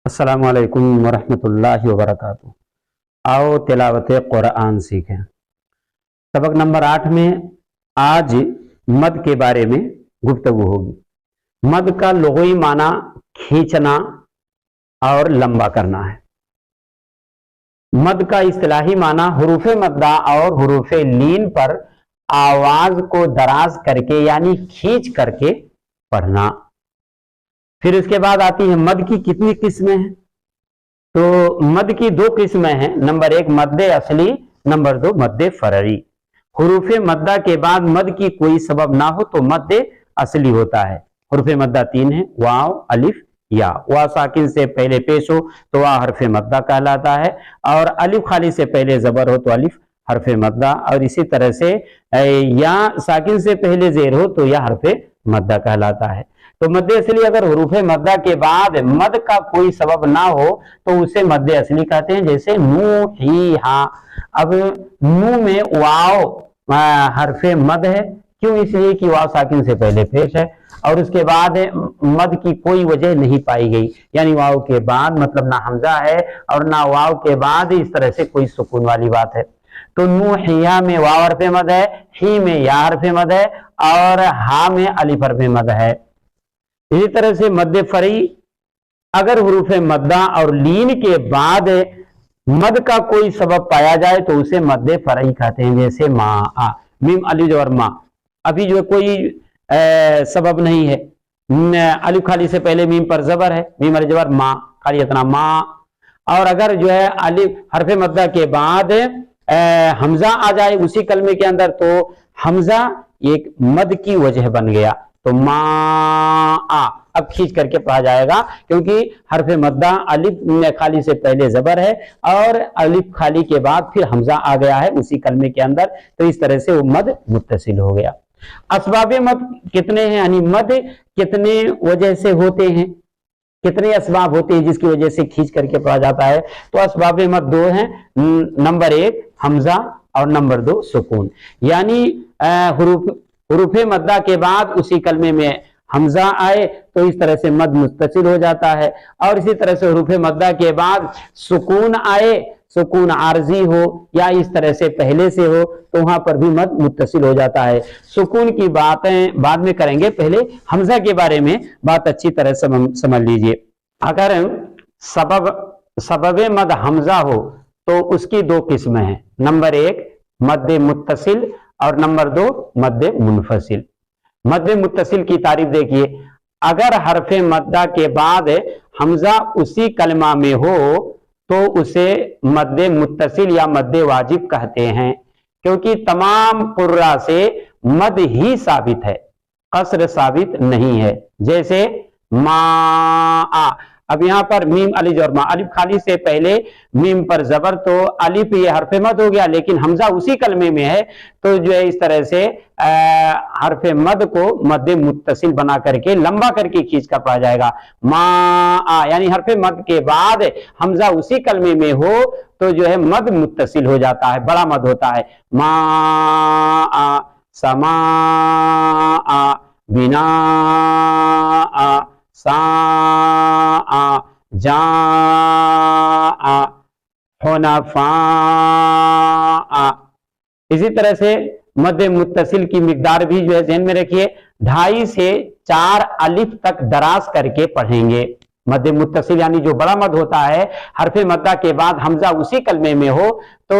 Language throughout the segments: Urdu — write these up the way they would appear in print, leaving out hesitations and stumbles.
السلام علیکم ورحمۃ اللہ وبرکاتہ۔ آؤ تلاوت قرآن سیکھیں۔ سبق نمبر 8 میں آج مد کے بارے میں گفتگو ہوگی۔ مد کا لغوی معنی کھینچنا اور لمبا کرنا ہے۔ مد کا اصطلاحی معنی حروف مدہ اور حروف لین پر آواز کو دراز کر کے یعنی کھینچ کر کے پڑھنا۔ پھر اس کے بعد آتی ہے مد کی کتنی قسمیں ہیں؟ تو مد کی 2 قسمیں ہیں، نمبر 1 مد اصلی، نمبر 2 مد فرعی۔ حروف مدہ کے بعد مد کی کوئی سبب نہ ہو تو مد اصلی ہوتا ہے۔ حروف مدہ 3 ہیں، واو، الف، یا۔ وا ساکن سے پہلے پیش ہو تو وا حرف مدہ کہلاتا ہے، اور الف خالی سے پہلے زبر ہو تو الف حرف مدہ، اور اسی طرح سے یا ساکن سے پہلے زیر ہو تو یا حرف مدہ کہلاتا ہے۔ تو مد اصلی اگر حروف مدہ کے بعد مد کا کوئی سبب نہ ہو تو اسے مد اصلی کہتے ہیں، جیسے نو ہی ہاں۔ اب نو میں واو حرف مد ہے، کیوں؟ اس لیے کہ واو ساکن سے پہلے پیش ہے، اور اس کے بعد مد کی کوئی وجہ نہیں پائی گئی، یعنی واو کے بعد مطلب نہ حمزہ ہے اور نہ واو کے بعد اس طرح سے کوئی سکون والی بات ہے۔ تو نو ہیا میں واو حرف مد ہے، ہی میں یا حرف مد ہے، اور ہا میں الف حرف مد ہے۔ اسی طرح سے مد فرعی اگر حروف مدہ اور لین کے بعد مد کا کوئی سبب پایا جائے تو اسے مد فرعی کہتے ہیں، جیسے ما، میم الف اور ما۔ ابھی جو کوئی سبب نہیں ہے، الف خالی سے پہلے میم پر زبر ہے، میم الف زبر ما، خالی اتنا ما، اور اگر جو ہے الف حرف مدہ کے بعد حمزہ آ جائے اسی کلمے کے اندر تو حمزہ ایک مد کی وجہ بن گیا، تو ما اب کھینچ کر کے پڑھا جائے گا، کیونکہ حرف مدہ الف خالی سے پہلے زبر ہے اور الف خالی کے بعد پھر حمزہ آ گیا ہے اسی کلمے کے اندر، تو اس طرح سے وہ مد متصل ہو گیا۔ اسباب مد کتنے ہیں، یعنی مد کتنے وجہ سے ہوتے ہیں، کتنے اسباب ہوتے ہیں جس کی وجہ سے کھینچ کر کے پڑھا جاتا ہے؟ تو اسباب مد 2 ہیں، نمبر 1 حمزہ اور نمبر 2 سکون، یعنی حروف مدہ کے بعد اسی کلمے میں حمزہ آئے تو اس طرح سے مد متصل ہو جاتا ہے، اور اسی طرح سے حروف مدہ کے بعد سکون آئے، سکون عارضی ہو یا اس طرح سے پہلے سے ہو تو وہاں پر بھی مد متصل ہو جاتا ہے۔ سکون کی باتیں بعد میں کریں گے، پہلے حمزہ کے بارے میں بات اچھی طرح سمجھ لیجئے۔ اگر سبب مد حمزہ ہو تو اس کی 2 قسمیں ہیں، نمبر 1 مد متصل اور نمبر 2 مد منفصل۔ مد متصل کی تعریف دیکھیے، اگر حرف مدہ کے بعد حمزہ اسی کلمہ میں ہو تو اسے مد متصل یا مد واجب کہتے ہیں، کیونکہ تمام قراء سے مد ہی ثابت ہے، قصر ثابت نہیں ہے، جیسے ما۔ اب یہاں پر میم الف اور ما، الف خالی سے پہلے میم پر زبر تو الف یہ حرف مد ہو گیا، لیکن حمزہ اسی کلمے میں ہے تو جو ہے اس طرح سے حرف مد کو مد متصل بنا کر کے لمبا کر کے کھینچ کر پڑھا جائے گا۔ ما، یعنی حرف مد کے بعد حمزہ اسی کلمے میں ہو تو جو ہے مد متصل ہو جاتا ہے، بڑا مد ہوتا ہے۔ ما سما بنا سا جا حنفاء۔ اسی طرح سے مد متصل کی مقدار بھی جو ہے ذہن میں رکھیے، 2.5 سے 4 الف تک دراز کر کے پڑھیں گے۔ مد متصل یعنی جو بڑا مد ہوتا ہے، حرف مدہ کے بعد حمزہ اسی کلمے میں ہو تو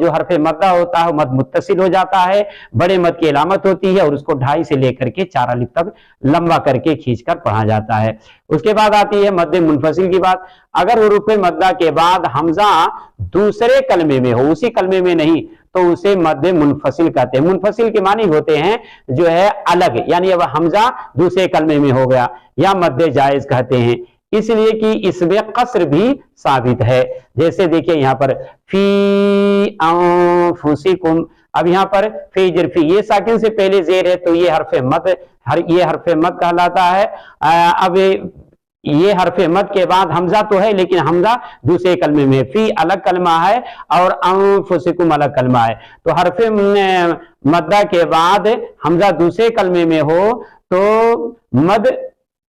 جو حرف مدہ ہوتا ہے مد متصل ہو جاتا ہے، بڑے مد کی علامت ہوتی ہے، اور اس کو 2.5 سے لے کر کے 4 الف تک لمبا کر کے کھینچ کر پڑھا جاتا ہے۔ اس کے بعد آتی ہے مد منفصل کی بات، اگر حروف مدہ کے بعد حمزہ دوسرے کلمے میں ہو، اسی کلمے میں نہیں، تو اسے مد منفصل کہتے ہیں۔ منفصل کے معنی ہوتے ہیں جو ہے الگ، یعنی اب حمزہ دوسرے کلمے میں ہو گیا، یا مد جائز کہتے ہیں، اس لیے کہ اس میں قصر بھی ثابت ہے۔ جیسے دیکھیں یہاں پر فی انفسکم، اب یہاں پر فی جرفی، یہ ساکن سے پہلے زیر ہے تو یہ حرف مد کہلاتا ہے۔ اب یہ حرف مد کے بعد حمزہ تو ہے لیکن حمزہ دوسرے کلمے میں، فی الگ کلمہ ہے اور انفسکم الگ کلمہ ہے، تو حرف مدہ کے بعد حمزہ دوسرے کلمے میں ہو تو مد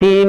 3